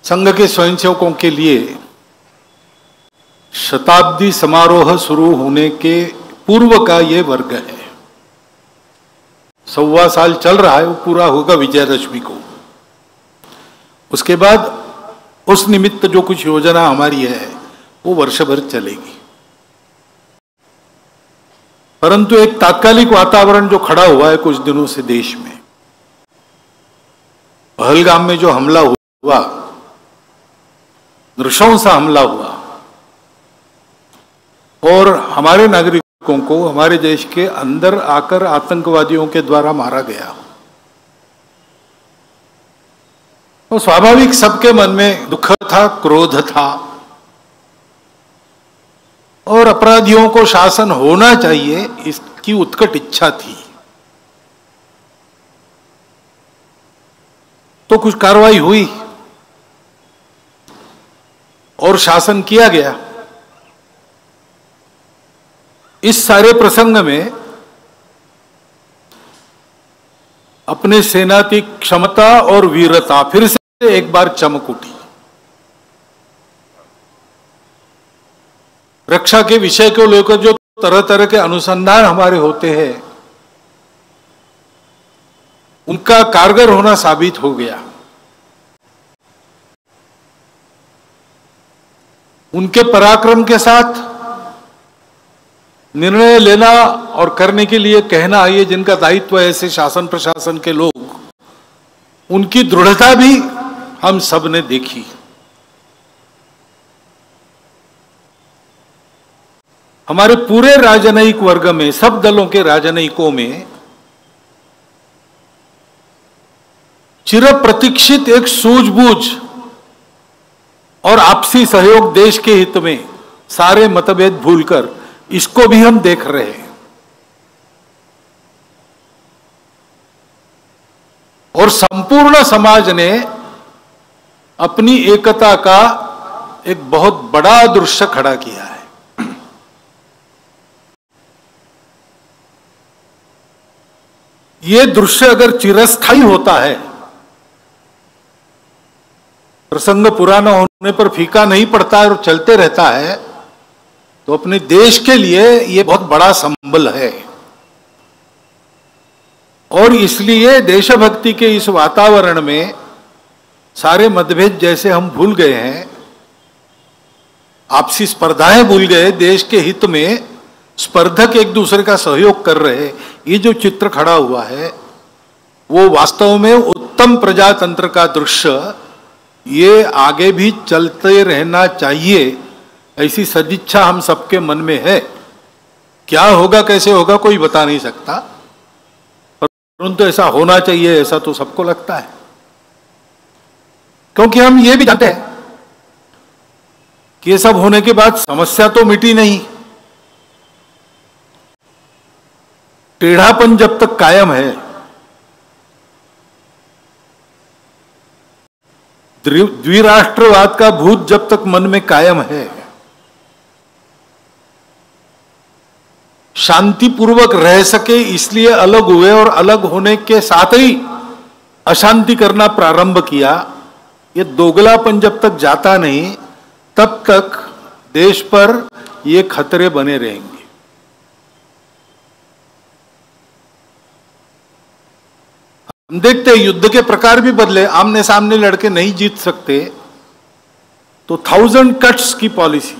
संघ के स्वयंसेवकों के लिए शताब्दी समारोह शुरू होने के पूर्व का ये वर्ग है। 1.25 साल चल रहा है, वो पूरा होगा विजयदशमी को। उसके बाद उस निमित्त जो कुछ योजना हमारी है वो वर्ष भर चलेगी। परंतु एक तात्कालिक वातावरण जो खड़ा हुआ है कुछ दिनों से देश में, पहलगाम में जो हमला हुआ, नृशंस हमला हुआ और हमारे नागरिकों को हमारे देश के अंदर आकर आतंकवादियों के द्वारा मारा गया, तो स्वाभाविक सबके मन में दुख था, क्रोध था और अपराधियों को शासन होना चाहिए इसकी उत्कट इच्छा थी। तो कुछ कार्रवाई हुई और शासन किया गया। इस सारे प्रसंग में अपने सेना की क्षमता और वीरता फिर से एक बार चमक उठी। रक्षा के विषय को लेकर जो तरह तरह के अनुसंधान हमारे होते हैं उनका कारगर होना साबित हो गया। उनके पराक्रम के साथ निर्णय लेना और करने के लिए कहना, ये जिनका दायित्व है ऐसे शासन प्रशासन के लोग, उनकी दृढ़ता भी हम सब ने देखी। हमारे पूरे राजनयिक वर्ग में, सब दलों के राजनयिकों में चिर प्रतीक्षित एक सूझबूझ और आपसी सहयोग, देश के हित में सारे मतभेद भूलकर, इसको भी हम देख रहे हैं। और संपूर्ण समाज ने अपनी एकता का एक बहुत बड़ा दृश्य खड़ा किया है। ये दृश्य अगर चिरस्थायी होता है, प्रसंग पुराना होने पर फीका नहीं पड़ता है और चलते रहता है, तो अपने देश के लिए ये बहुत बड़ा संबल है। और इसलिए देशभक्ति के इस वातावरण में सारे मतभेद जैसे हम भूल गए हैं, आपसी स्पर्धाएं भूल गए, देश के हित में स्पर्धक एक दूसरे का सहयोग कर रहे, ये जो चित्र खड़ा हुआ है वो वास्तव में उत्तम प्रजातंत्र का दृश्य, ये आगे भी चलते रहना चाहिए, ऐसी सदिच्छा हम सबके मन में है। क्या होगा कैसे होगा कोई बता नहीं सकता, परंतु ऐसा होना चाहिए, ऐसा तो सबको लगता है। क्योंकि हम ये भी जानते हैं कि ये सब होने के बाद समस्या तो मिटी नहीं। टेढ़ापन जब तक कायम है, द्विराष्ट्रवाद का भूत जब तक मन में कायम है, शांतिपूर्वक रह सके इसलिए अलग हुए और अलग होने के साथ ही अशांति करना प्रारंभ किया, ये दोगलापन जब तक जाता नहीं तब तक देश पर ये खतरे बने रहेंगे। हम देखते हैं युद्ध के प्रकार भी बदले, आमने सामने लड़के नहीं जीत सकते तो 1000 कट्स की पॉलिसी,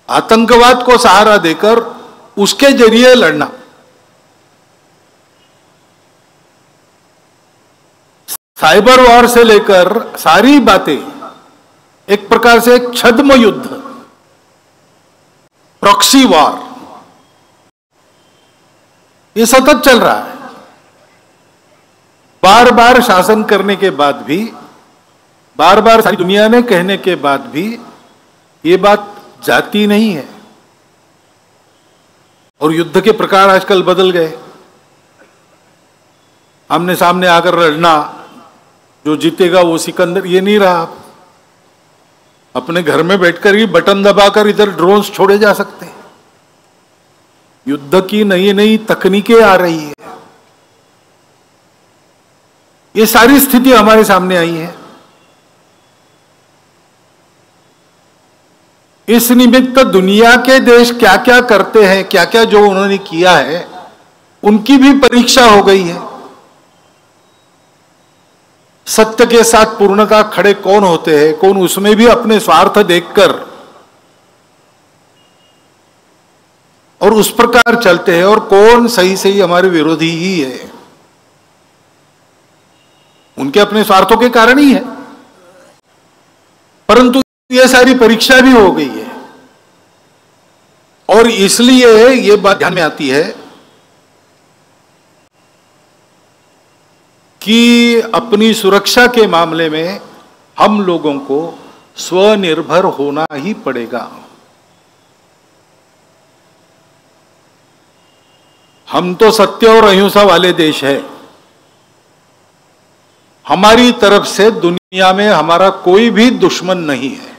आतंकवाद को सहारा देकर उसके जरिए लड़ना, साइबर वॉर से लेकर सारी बातें, एक प्रकार से एक छद्म युद्ध, प्रॉक्सी वॉर, ये सतत चल रहा है। बार बार शासन करने के बाद भी, बार बार सारी दुनिया ने कहने के बाद भी ये बात जाती नहीं है। और युद्ध के प्रकार आजकल बदल गए। आमने सामने आकर लड़ना, जो जीतेगा वो सिकंदर, ये नहीं रहा। अपने घर में बैठकर ही बटन दबाकर इधर ड्रोन्स छोड़े जा सकते हैं। युद्ध की नई नई तकनीकें आ रही है। ये सारी स्थिति हमारे सामने आई है। इस निमित्त दुनिया के देश क्या क्या करते हैं, क्या क्या जो उन्होंने किया है, उनकी भी परीक्षा हो गई है। सत्य के साथ पूर्णता खड़े कौन होते हैं, कौन उसमें भी अपने स्वार्थ देखकर और उस प्रकार चलते हैं, और कौन सही सही हमारे विरोधी ही है, उनके अपने स्वार्थों के कारण ही है। परंतु ये सारी परीक्षा भी हो गई है, और इसलिए ये बात ध्यान में आती है कि अपनी सुरक्षा के मामले में हम लोगों को स्वनिर्भर होना ही पड़ेगा। हम तो सत्य और अहिंसा वाले देश है। हमारी तरफ से दुनिया में हमारा कोई भी दुश्मन नहीं है,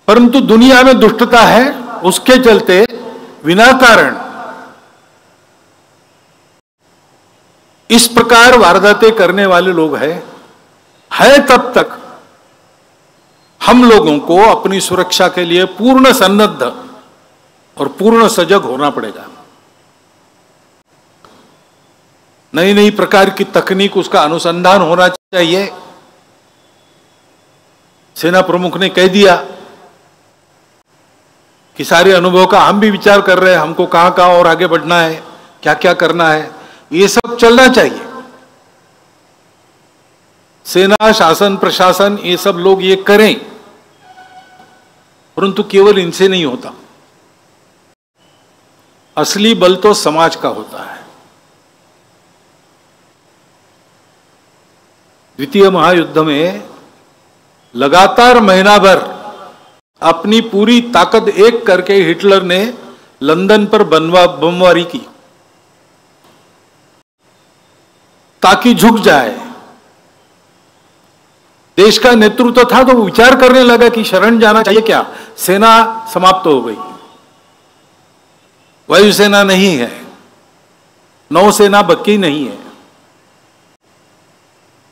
परंतु दुनिया में दुष्टता है, उसके चलते बिना कारण इस प्रकार वारदातें करने वाले लोग हैं। तब तक हम लोगों को अपनी सुरक्षा के लिए पूर्ण सन्नद्ध और पूर्ण सजग होना पड़ेगा। नई नई प्रकार की तकनीक, उसका अनुसंधान होना चाहिए। सेना प्रमुख ने कह दिया कि सारे अनुभव का हम भी विचार कर रहे हैं, हमको कहां कहां और आगे बढ़ना है, क्या क्या करना है, ये सब चलना चाहिए। सेना, शासन, प्रशासन, ये सब लोग ये करें, परंतु केवल इनसे नहीं होता। असली बल तो समाज का होता है। द्वितीय महायुद्ध में लगातार महीना भर अपनी पूरी ताकत एक करके हिटलर ने लंदन पर बमबारी की ताकि झुक जाए। देश का नेतृत्व था तो विचार करने लगा कि शरण जाना चाहिए क्या, सेना समाप्त हो गई, वायुसेना नहीं है, नौसेना बकी नहीं है,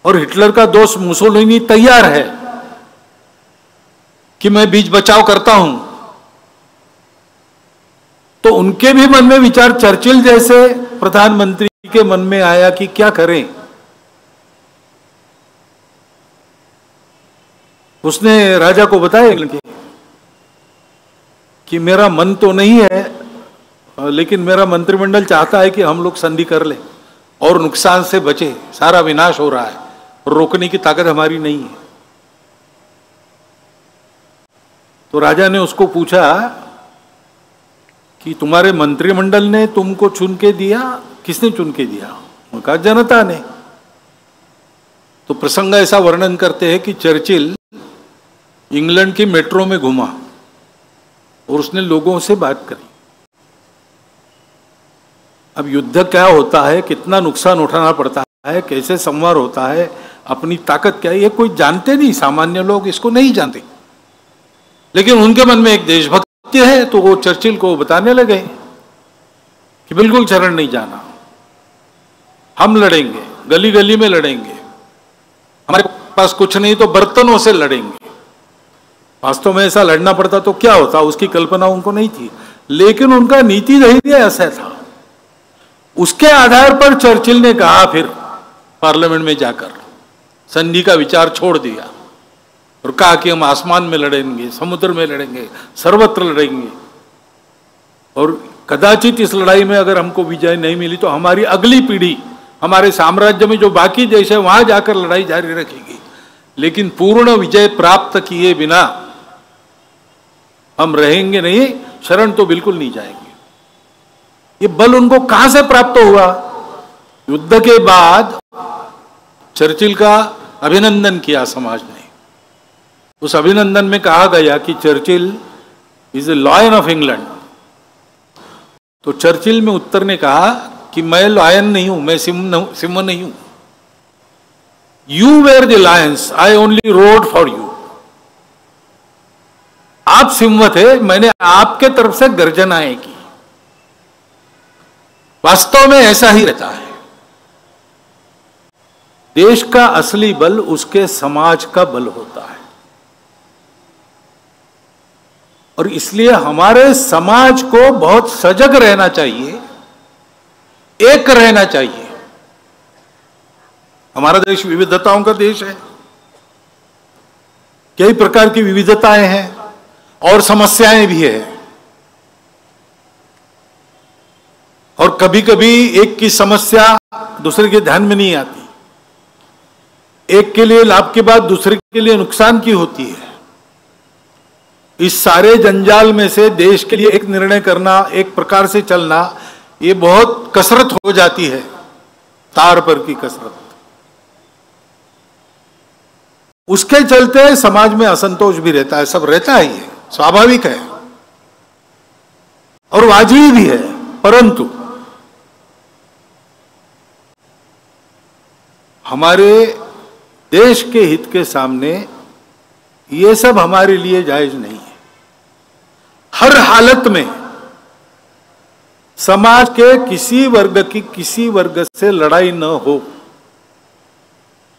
और हिटलर का दोस्त मुसोलिनी तैयार है कि मैं बीच बचाव करता हूं। तो उनके भी मन में विचार चर्चिल जैसे प्रधानमंत्री के मन में आया कि क्या करें। उसने राजा को बताया कि मेरा मन तो नहीं है, लेकिन मेरा मंत्रिमंडल चाहता है कि हम लोग संधि कर लें और नुकसान से बचे, सारा विनाश हो रहा है, रोकने की ताकत हमारी नहीं है। तो राजा ने उसको पूछा कि तुम्हारे मंत्रिमंडल ने तुमको चुन के दिया, किसने चुन के दिया? उन्होंने कहा जनता ने। तो प्रसंग ऐसा वर्णन करते हैं कि चर्चिल इंग्लैंड की मेट्रो में घूमा और उसने लोगों से बात करी। अब युद्ध क्या होता है, कितना नुकसान उठाना पड़ता है, कैसे संवार होता है, अपनी ताकत क्या है, ये कोई जानते नहीं, सामान्य लोग इसको नहीं जानते। लेकिन उनके मन में एक देशभक्ति है, तो वो चर्चिल को बताने लगे कि बिल्कुल शरण नहीं जाना, हम लड़ेंगे, गली गली में लड़ेंगे, हमारे पास कुछ नहीं तो बर्तनों से लड़ेंगे। वास्तव में ऐसा लड़ना पड़ता तो क्या होता, उसकी कल्पना उनको नहीं थी, लेकिन उनका नीति धैर्य ऐसा था। उसके आधार पर चर्चिल ने कहा, फिर पार्लियामेंट में जाकर संधि का विचार छोड़ दिया और कहा कि हम आसमान में लड़ेंगे, समुद्र में लड़ेंगे, सर्वत्र लड़ेंगे, और कदाचित इस लड़ाई में अगर हमको विजय नहीं मिली तो हमारी अगली पीढ़ी हमारे साम्राज्य में जो बाकी देश है वहां जाकर लड़ाई जारी रखेगी, लेकिन पूर्ण विजय प्राप्त किए बिना हम रहेंगे नहीं, शरण तो बिल्कुल नहीं जाएंगे। ये बल उनको कहां से प्राप्त हुआ? युद्ध के बाद चर्चिल का अभिनंदन किया समाज ने। उस अभिनंदन में कहा गया कि Churchill is a lion of England. तो चर्चिल में उत्तर ने कहा कि मैं लॉयन नहीं हूं, मैं सिंह नहीं हूं। You were the lions, I only roared for you. आप सिंह थे, मैंने आपके तरफ से गर्जनाएं की। वास्तव में ऐसा ही रहता है। देश का असली बल उसके समाज का बल होता है, और इसलिए हमारे समाज को बहुत सजग रहना चाहिए, एक रहना चाहिए। हमारा देश विविधताओं का देश है, कई प्रकार की विविधताएं हैं और समस्याएं भी है, और कभी कभी एक की समस्या दूसरे के ध्यान में नहीं आती, एक के लिए लाभ की बात दूसरे के लिए नुकसान की होती है। इस सारे जंजाल में से देश के लिए एक निर्णय करना, एक प्रकार से चलना, ये बहुत कसरत हो जाती है, तार पर की कसरत। उसके चलते समाज में असंतोष भी रहता है, सब रहता है, ये स्वाभाविक है और वाजिब भी है। परंतु हमारे देश के हित के सामने ये सब हमारे लिए जायज नहीं है। हर हालत में समाज के किसी वर्ग की किसी वर्ग से लड़ाई न हो,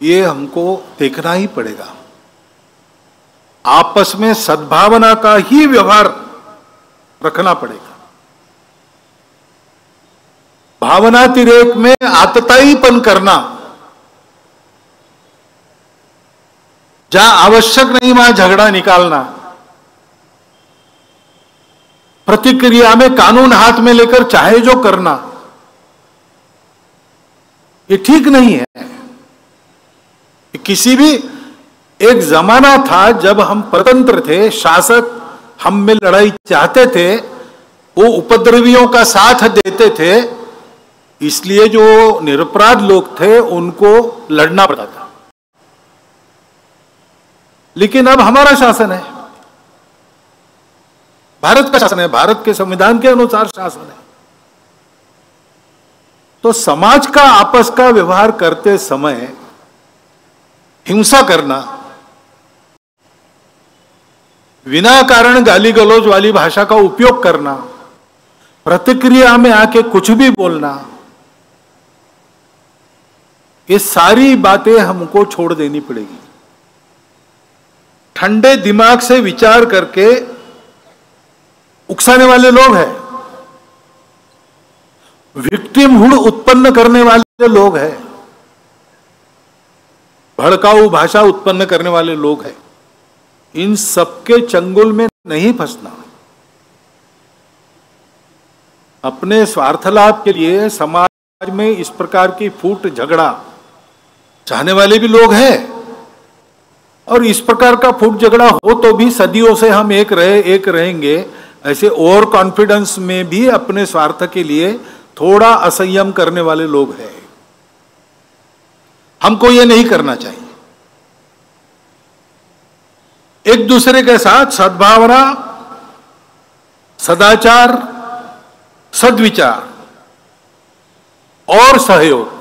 ये हमको देखना ही पड़ेगा। आपस में सद्भावना का ही व्यवहार रखना पड़ेगा। भावनातिरेक में आतताईपन करना, जहां आवश्यक नहीं वहां झगड़ा निकालना, प्रतिक्रिया में कानून हाथ में लेकर चाहे जो करना, ये ठीक नहीं है। किसी भी एक जमाना था जब हम स्वतंत्र थे, शासक हम में लड़ाई चाहते थे, वो उपद्रवियों का साथ देते थे, इसलिए जो निरपराध लोग थे उनको लड़ना पड़ता था। लेकिन अब हमारा शासन है, भारत का शासन है, भारत के संविधान के अनुसार शासन है। तो समाज का आपस का व्यवहार करते समय हिंसा करना, बिना कारण गाली गलौज वाली भाषा का उपयोग करना, प्रतिक्रिया में आके कुछ भी बोलना, ये सारी बातें हमको छोड़ देनी पड़ेगी। ठंडे दिमाग से विचार करके उकसाने वाले लोग हैं, विक्टिमहुड उत्पन्न करने वाले लोग हैं, भड़काऊ भाषा उत्पन्न करने वाले लोग हैं, इन सबके चंगुल में नहीं फंसना। अपने स्वार्थ लाभ के लिए समाज में इस प्रकार की फूट झगड़ा चाहने वाले भी लोग हैं, और इस प्रकार का फूट झगड़ा हो तो भी सदियों से हम एक रहेंगे, ऐसे ओवर कॉन्फिडेंस में भी अपने स्वार्थ के लिए थोड़ा असंयम करने वाले लोग हैं। हमको ये नहीं करना चाहिए। एक दूसरे के साथ सद्भावना, सदाचार, सद्विचार और सहयोग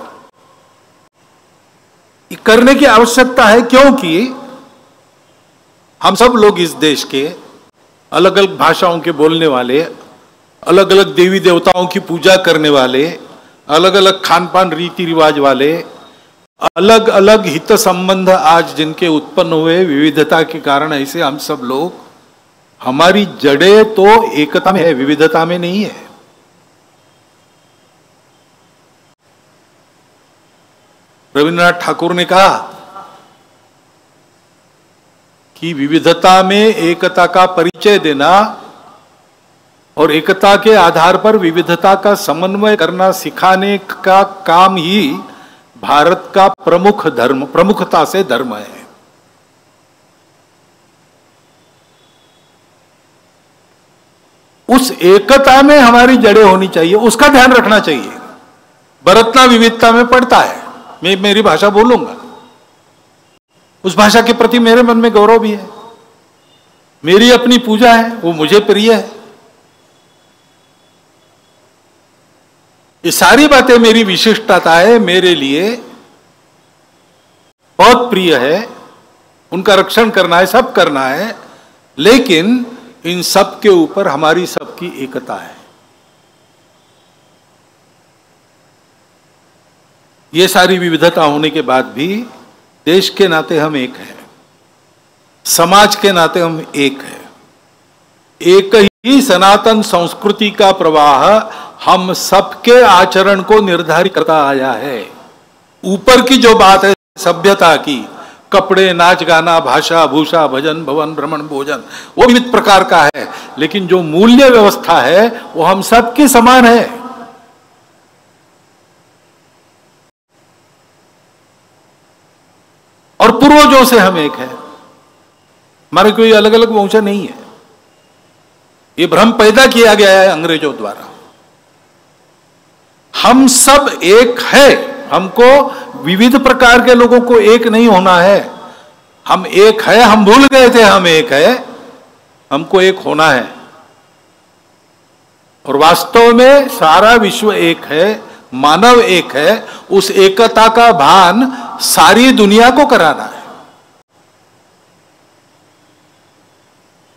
करने की आवश्यकता है, क्योंकि हम सब लोग इस देश के अलग अलग भाषाओं के बोलने वाले, अलग अलग देवी देवताओं की पूजा करने वाले, अलग अलग खान पान रीति रिवाज वाले, अलग अलग हित संबंध आज जिनके उत्पन्न हुए विविधता के कारण, ऐसे हम सब लोग, हमारी जड़ें तो एकता में है, विविधता में नहीं है। रविन्द्रनाथ ठाकुर ने कहा कि विविधता में एकता का परिचय देना और एकता के आधार पर विविधता का समन्वय करना सिखाने का काम ही भारत का प्रमुखता से धर्म है। उस एकता में हमारी जड़ें होनी चाहिए, उसका ध्यान रखना चाहिए। बरतना विविधता में पड़ता है, मैं मेरी भाषा बोलूंगा, उस भाषा के प्रति मेरे मन में गौरव भी है, मेरी अपनी पूजा है, वो मुझे प्रिय है। ये सारी बातें मेरी विशिष्टता है, मेरे लिए बहुत प्रिय है, उनका रक्षण करना है, सब करना है, लेकिन इन सब के ऊपर हमारी सबकी एकता है। ये सारी विविधता होने के बाद भी देश के नाते हम एक हैं, समाज के नाते हम एक हैं। एक ही सनातन संस्कृति का प्रवाह हम सबके आचरण को निर्धारित करता आया है। ऊपर की जो बात है सभ्यता की, कपड़े, नाच गाना, भाषा, भूषा, भजन, भवन, भ्रमण, भोजन, वो विविध प्रकार का है, लेकिन जो मूल्य व्यवस्था है वो हम सबकी समान है। और पूर्वजों से हम एक है, हमारे कोई अलग अलग वंश नहीं है। ये भ्रम पैदा किया गया है अंग्रेजों द्वारा। हम सब एक है, हमको विविध प्रकार के लोगों को एक नहीं होना है। हम एक है, हम भूल गए थे हम एक है, हमको एक होना है। और वास्तव में सारा विश्व एक है, मानव एक है। उस एकता का भान सारी दुनिया को कराना है।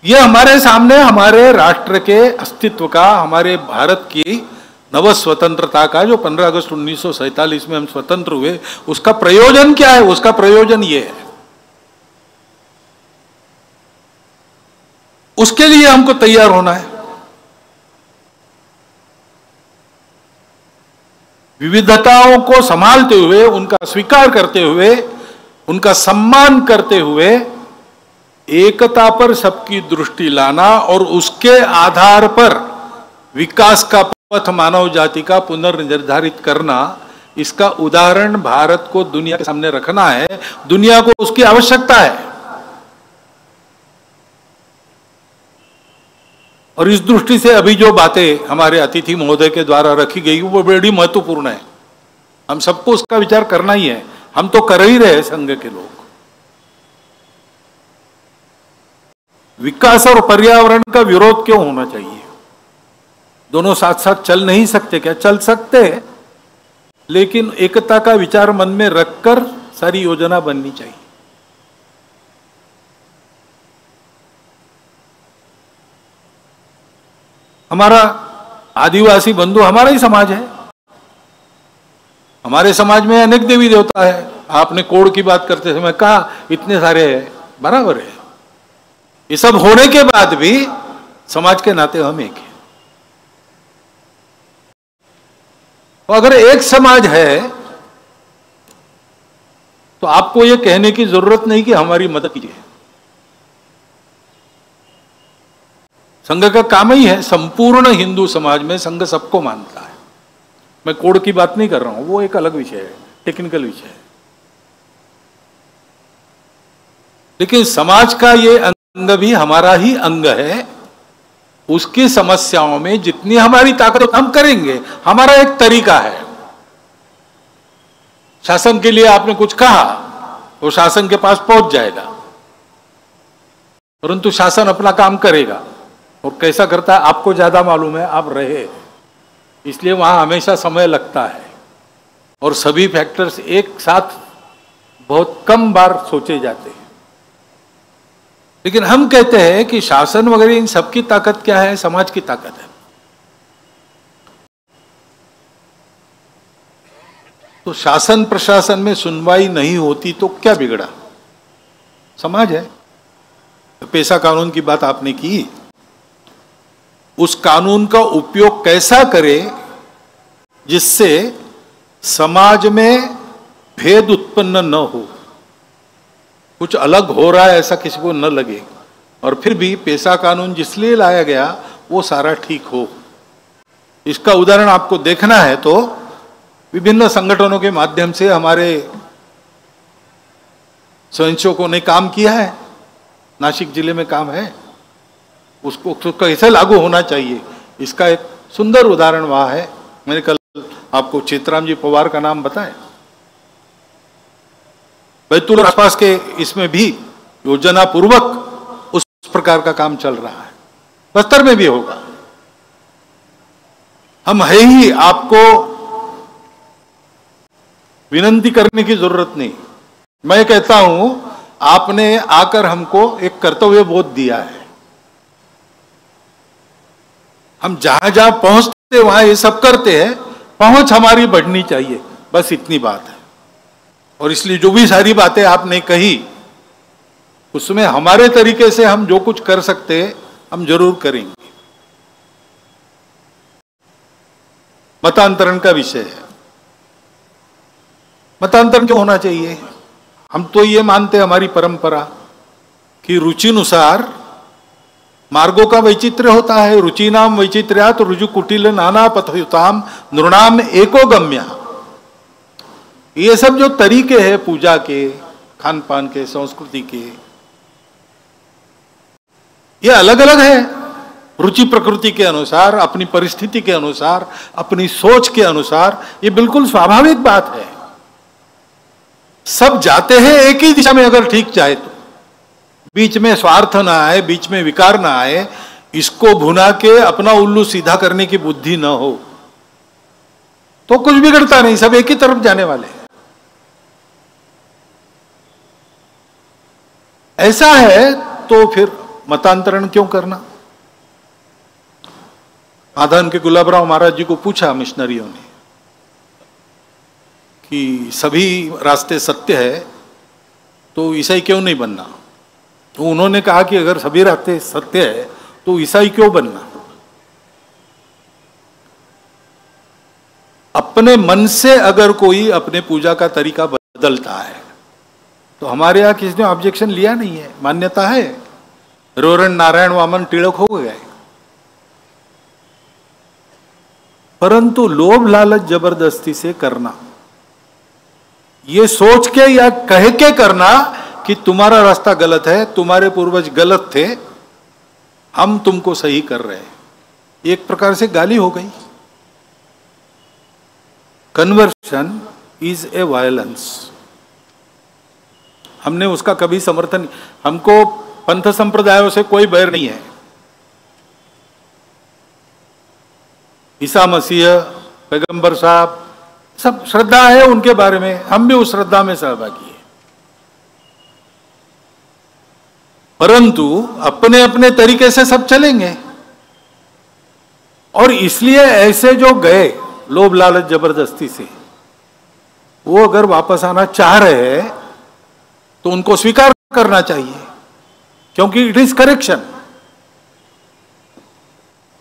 यह हमारे सामने हमारे राष्ट्र के अस्तित्व का, हमारे भारत की नव स्वतंत्रता का, जो 15 अगस्त 1947 में हम स्वतंत्र हुए, उसका प्रयोजन क्या है? उसका प्रयोजन यह है। उसके लिए हमको तैयार होना है। विविधताओं को संभालते हुए, उनका स्वीकार करते हुए, उनका सम्मान करते हुए, एकता पर सबकी दृष्टि लाना और उसके आधार पर विकास का पथ मानव जाति का पुनर्निर्धारित करना, इसका उदाहरण भारत को दुनिया के सामने रखना है। दुनिया को उसकी आवश्यकता है। और इस दृष्टि से अभी जो बातें हमारे अतिथि महोदय के द्वारा रखी गई वो बड़ी महत्वपूर्ण है। हम सबको उसका विचार करना ही है। हम तो कर ही रहे संघ के लोग। विकास और पर्यावरण का विरोध क्यों होना चाहिए? दोनों साथ साथ चल नहीं सकते क्या? चल सकते हैं, लेकिन एकता का विचार मन में रखकर सारी योजना बननी चाहिए। हमारा आदिवासी बंधु हमारा ही समाज है। हमारे समाज में अनेक देवी देवता है। आपने कोड की बात करते समय कहा इतने सारे हैं, बराबर है। ये सब होने के बाद भी समाज के नाते हम एक हैं। तो अगर एक समाज है तो आपको यह कहने की जरूरत नहीं कि हमारी मदद कीजिए। संघ का काम ही है, संपूर्ण हिंदू समाज में संघ सबको मानता है। मैं कोड की बात नहीं कर रहा हूं, वो एक अलग विषय है, टेक्निकल विषय है। लेकिन समाज का ये अंग भी हमारा ही अंग है। उसकी समस्याओं में जितनी हमारी ताकत हम करेंगे। हमारा एक तरीका है। शासन के लिए आपने कुछ कहा तो शासन के पास पहुंच जाएगा, परंतु शासन अपना काम करेगा। और कैसा करता है आपको ज्यादा मालूम है, आप रहे, इसलिए वहां हमेशा समय लगता है। और सभी फैक्टर्स एक साथ बहुत कम बार सोचे जाते हैं। लेकिन हम कहते हैं कि शासन वगैरह इन सबकी ताकत क्या है? समाज की ताकत है। तो शासन प्रशासन में सुनवाई नहीं होती तो क्या बिगड़ा? समाज है। तो पेशा कानून की बात आपने की, उस कानून का उपयोग कैसा करे जिससे समाज में भेद उत्पन्न न हो, कुछ अलग हो रहा है ऐसा किसी को न लगे, और फिर भी पेशा कानून जिसलिए लाया गया वो सारा ठीक हो। इसका उदाहरण आपको देखना है तो विभिन्न संगठनों के माध्यम से हमारे स्वयंसेवकों ने काम किया है। नासिक जिले में काम है, उसको कैसे लागू होना चाहिए इसका एक सुंदर उदाहरण वहां है। मैंने कल आपको चेतराम जी पवार का नाम बताया। बैतूल आसपास के इसमें भी योजना पूर्वक उस प्रकार का काम चल रहा है। बस्तर में भी होगा। हम है ही, आपको विनती करने की जरूरत नहीं। मैं कहता हूं आपने आकर हमको एक कर्तव्य बोध दिया है। हम जहां जहां पहुंचते वहां ये सब करते हैं। पहुंच हमारी बढ़नी चाहिए। बस इतनी बात है। और इसलिए जो भी सारी बातें आपने कही उसमें हमारे तरीके से हम जो कुछ कर सकते हैं हम जरूर करेंगे। मतांतरण का विषय है। मतांतरण क्यों होना चाहिए? हम तो ये मानते हैं हमारी परंपरा कि रुचिनुसार मार्गों का वैचित्र्य होता है। रुचिनाम वैचित्र्यात् रुजु कुटिल नाना पथयुताम नृणाम एको गम्या। ये सब जो तरीके हैं पूजा के, खान पान के, संस्कृति के, ये अलग अलग है। रुचि प्रकृति के अनुसार, अपनी परिस्थिति के अनुसार, अपनी सोच के अनुसार, ये बिल्कुल स्वाभाविक बात है। सब जाते हैं एक ही दिशा में अगर ठीक चाहे तो। बीच में स्वार्थ ना आए, बीच में विकार ना आए, इसको भुना के अपना उल्लू सीधा करने की बुद्धि ना हो तो कुछ बिगड़ता नहीं, सब एक ही तरफ जाने वाले हैं। ऐसा है तो फिर मतांतरण क्यों करना? आधन के गुलाबराव महाराज जी को पूछा मिशनरियों ने कि सभी रास्ते सत्य है तो ईसाई क्यों नहीं बनना? तो उन्होंने कहा कि अगर सभी रास्ते सत्य है तो ईसाई क्यों बनना? अपने मन से अगर कोई अपने पूजा का तरीका बदलता है तो हमारे यहां किसी ने ऑब्जेक्शन लिया नहीं है, मान्यता है। रोरण नारायण वामन टिळक हो गए। परंतु लोभ लालच जबरदस्ती से करना, ये सोच के या कह के करना कि तुम्हारा रास्ता गलत है, तुम्हारे पूर्वज गलत थे, हम तुमको सही कर रहे हैं, एक प्रकार से गाली हो गई। Conversion is a violence. हमने उसका कभी समर्थन, हमको पंथ संप्रदायों से कोई बैर नहीं है। ईसा मसीह, पैगंबर साहब, सब श्रद्धा है उनके बारे में, हम भी उस श्रद्धा में सहभागी हैं। परंतु अपने अपने तरीके से सब चलेंगे। और इसलिए ऐसे जो गए लोभ लालच जबरदस्ती से, वो अगर वापस आना चाह रहे हैं तो उनको स्वीकार करना चाहिए, क्योंकि इट इज करेक्शन।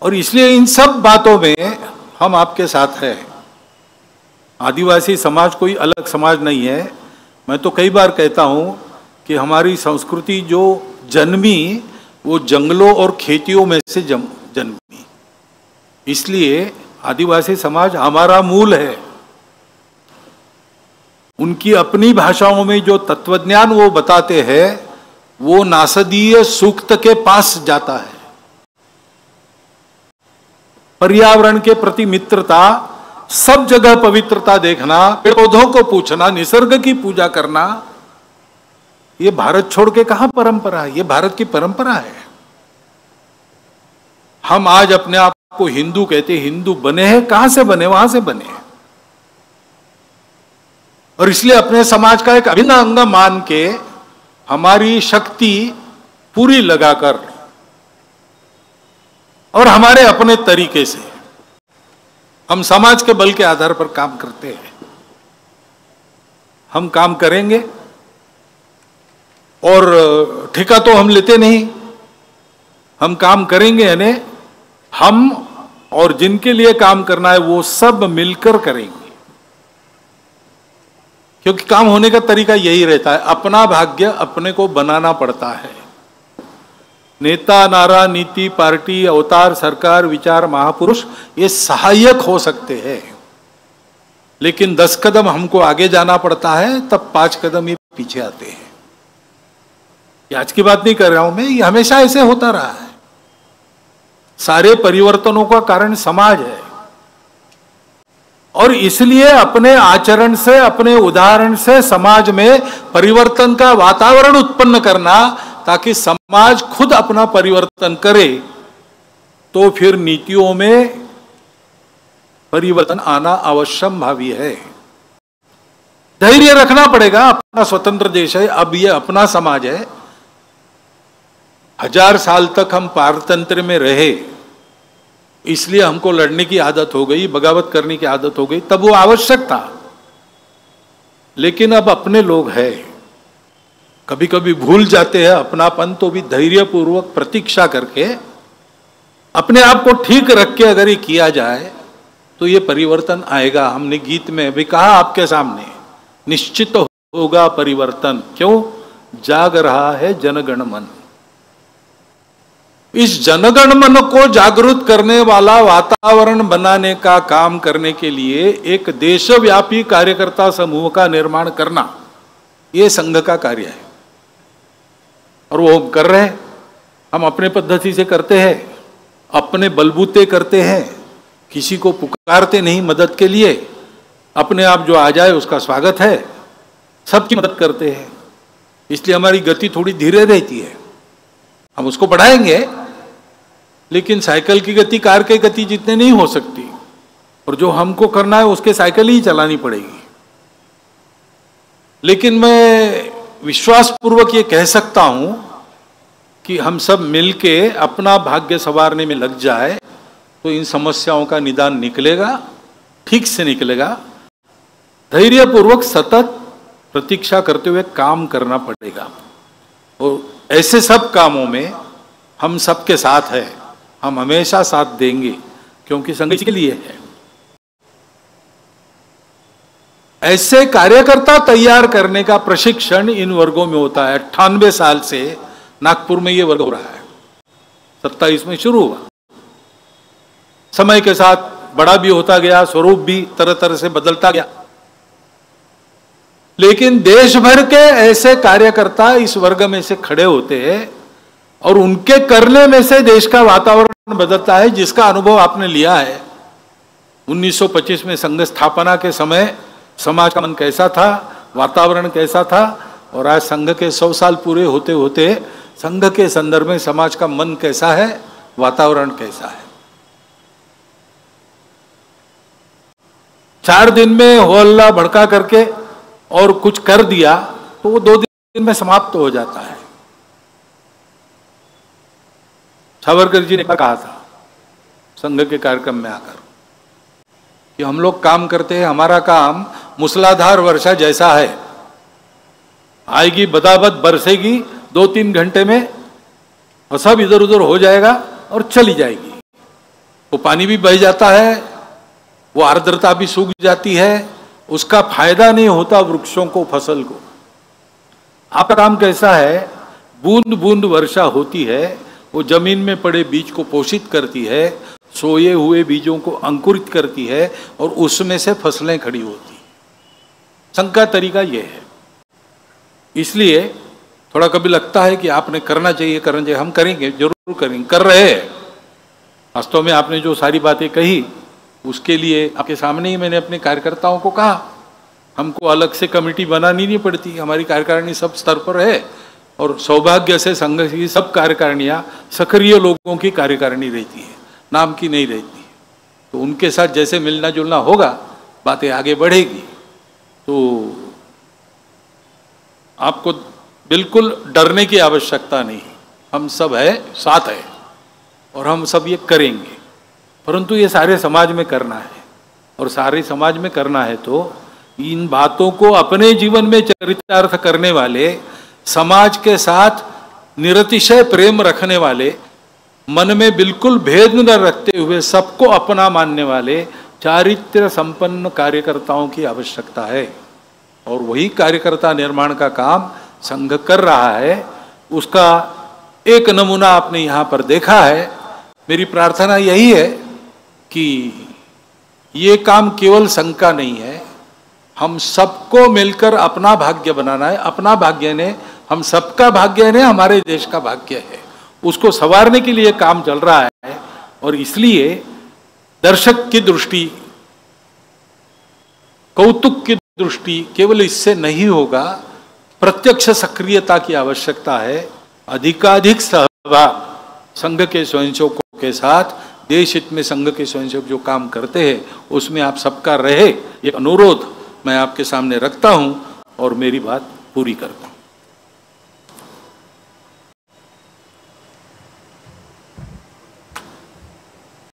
और इसलिए इन सब बातों में हम आपके साथ हैं। आदिवासी समाज कोई अलग समाज नहीं है। मैं तो कई बार कहता हूं कि हमारी संस्कृति जो जन्मी वो जंगलों और खेतियों में से जन्मी, इसलिए आदिवासी समाज हमारा मूल है। उनकी अपनी भाषाओं में जो तत्वज्ञान वो बताते हैं वो नासदीय सूक्त के पास जाता है। पर्यावरण के प्रति मित्रता, सब जगह पवित्रता देखना, पेड़ पौधों को पूछना, निसर्ग की पूजा करना, ये भारत छोड़ के कहां परंपरा है? ये भारत की परंपरा है। हम आज अपने आप को हिंदू कहते, हिंदू बने हैं, कहां से बने? वहां से बने हैं। और इसलिए अपने समाज का एक अभिन्न अंग मान के हमारी शक्ति पूरी लगाकर और हमारे अपने तरीके से हम समाज के बल के आधार पर काम करते हैं। हम काम करेंगे और ठेका तो हम लेते नहीं, हम काम करेंगे, यानी हम और जिनके लिए काम करना है वो सब मिलकर करेंगे। क्योंकि काम होने का तरीका यही रहता है, अपना भाग्य अपने को बनाना पड़ता है। नेता, नारा, नीति, पार्टी, अवतार, सरकार, विचार, महापुरुष ये सहायक हो सकते हैं, लेकिन 10 कदम हमको आगे जाना पड़ता है, तब 5 कदम ये पीछे आते हैं। ये आज की बात नहीं कर रहा हूं मैं, ये हमेशा ऐसे होता रहा है। सारे परिवर्तनों का कारण समाज है। और इसलिए अपने आचरण से, अपने उदाहरण से समाज में परिवर्तन का वातावरण उत्पन्न करना, ताकि समाज खुद अपना परिवर्तन करे, तो फिर नीतियों में परिवर्तन आना आवश्यक भावी है। धैर्य रखना पड़ेगा। अपना स्वतंत्र देश है, अब ये अपना समाज है। 1000 साल तक हम पारतंत्र में रहे, इसलिए हमको लड़ने की आदत हो गई, बगावत करने की आदत हो गई। तब वो आवश्यक था, लेकिन अब अपने लोग हैं, कभी कभी भूल जाते हैं अपनापन, तो भी धैर्यपूर्वक प्रतीक्षा करके अपने आप को ठीक रख के अगर ये किया जाए तो ये परिवर्तन आएगा। हमने गीत में भी कहा आपके सामने, निश्चित होगा परिवर्तन। क्यों? जाग रहा है जनगण मन। इस जनगण मन को जागृत करने वाला वातावरण बनाने का काम करने के लिए एक देशव्यापी कार्यकर्ता समूह का निर्माण करना, ये संघ का कार्य है। और वो हम कर रहे हैं। हम अपने पद्धति से करते हैं, अपने बलबूते करते हैं, किसी को पुकारते नहीं मदद के लिए। अपने आप जो आ जाए उसका स्वागत है, सबकी मदद करते हैं। इसलिए हमारी गति थोड़ी धीरे रहती है। हम उसको बढ़ाएंगे, लेकिन साइकिल की गति कार की गति जितने नहीं हो सकती, और जो हमको करना है उसके साइकिल ही चलानी पड़ेगी। लेकिन मैं विश्वासपूर्वक ये कह सकता हूं कि हम सब मिलके अपना भाग्य संवारने में लग जाए तो इन समस्याओं का निदान निकलेगा, ठीक से निकलेगा। धैर्यपूर्वक सतत प्रतीक्षा करते हुए काम करना पड़ेगा। और ऐसे सब कामों में हम सबके साथ है, हम हमेशा साथ देंगे, क्योंकि संघ के लिए है। ऐसे कार्यकर्ता तैयार करने का प्रशिक्षण इन वर्गों में होता है। 98 साल से नागपुर में ये वर्ग हो रहा है, 27 में शुरू हुआ। समय के साथ बड़ा भी होता गया, स्वरूप भी तरह तरह से बदलता गया, लेकिन देश भर के ऐसे कार्यकर्ता इस वर्ग में से खड़े होते हैं और उनके करने में से देश का वातावरण बदलता है, जिसका अनुभव आपने लिया है। 1925 में संघ स्थापना के समय समाज का मन कैसा था, वातावरण कैसा था, और आज संघ के 100 साल पूरे होते होते संघ के संदर्भ में समाज का मन कैसा है, वातावरण कैसा है। 4 दिन में हो हल्ला भड़का करके और कुछ कर दिया तो वो 2 दिन में समाप्त हो जाता है। सावरकर जी ने कहा था संघ के कार्यक्रम में आकर कि हम लोग काम करते हैं, हमारा काम मूसलाधार वर्षा जैसा है, आएगी बदाबद बरसेगी, 2-3 घंटे में और सब इधर उधर हो जाएगा और चली जाएगी। वो पानी भी बह जाता है, वो आर्द्रता भी सूख जाती है, उसका फायदा नहीं होता वृक्षों को, फसल को। आपका काम कैसा है? बूंद बूंद वर्षा होती है, वो जमीन में पड़े बीज को पोषित करती है, सोए हुए बीजों को अंकुरित करती है और उसमें से फसलें खड़ी होती। संघ का तरीका यह है। इसलिए थोड़ा कभी लगता है कि आपने करना चाहिए, करना चाहिए। हम करेंगे, जरूर करेंगे, कर रहे हैं। वास्तव में आपने जो सारी बातें कही उसके लिए आपके सामने ही मैंने अपने कार्यकर्ताओं को कहा, हमको अलग से कमेटी बनानी नहीं पड़ती, हमारी कार्यकारिणी सब स्तर पर है। और सौभाग्य से संघ की सब कार्यकारिणियाँ सक्रिय लोगों की कार्यकारिणी रहती है, नाम की नहीं रहती। तो उनके साथ जैसे मिलना जुलना होगा, बातें आगे बढ़ेगी। तो आपको बिल्कुल डरने की आवश्यकता नहीं, हम सब है, साथ है, और हम सब ये करेंगे। परंतु ये सारे समाज में करना है, और सारे समाज में करना है तो इन बातों को अपने जीवन में चरितार्थ करने वाले, समाज के साथ निरतिशय प्रेम रखने वाले, मन में बिल्कुल भेद न रखते हुए सबको अपना मानने वाले चारित्र्य संपन्न कार्यकर्ताओं की आवश्यकता है। और वही कार्यकर्ता निर्माण का काम संघ कर रहा है। उसका एक नमूना आपने यहाँ पर देखा है। मेरी प्रार्थना यही है कि ये काम केवल संघ का नहीं है, हम सबको मिलकर अपना भाग्य बनाना है। अपना भाग्य ने, हम सबका भाग्य ने, हमारे देश का भाग्य है, उसको संवारने के लिए काम चल रहा है। और इसलिए दर्शक की दृष्टि, कौतुक की दृष्टि केवल इससे नहीं होगा, प्रत्यक्ष सक्रियता की आवश्यकता है। अधिकाधिक सहभाग संघ के स्वयंसेवकों के साथ, देश हित में संघ के स्वयंसेवक जो काम करते हैं उसमें आप सबका रहे, ये अनुरोध मैं आपके सामने रखता हूं और मेरी बात पूरी करता हूं।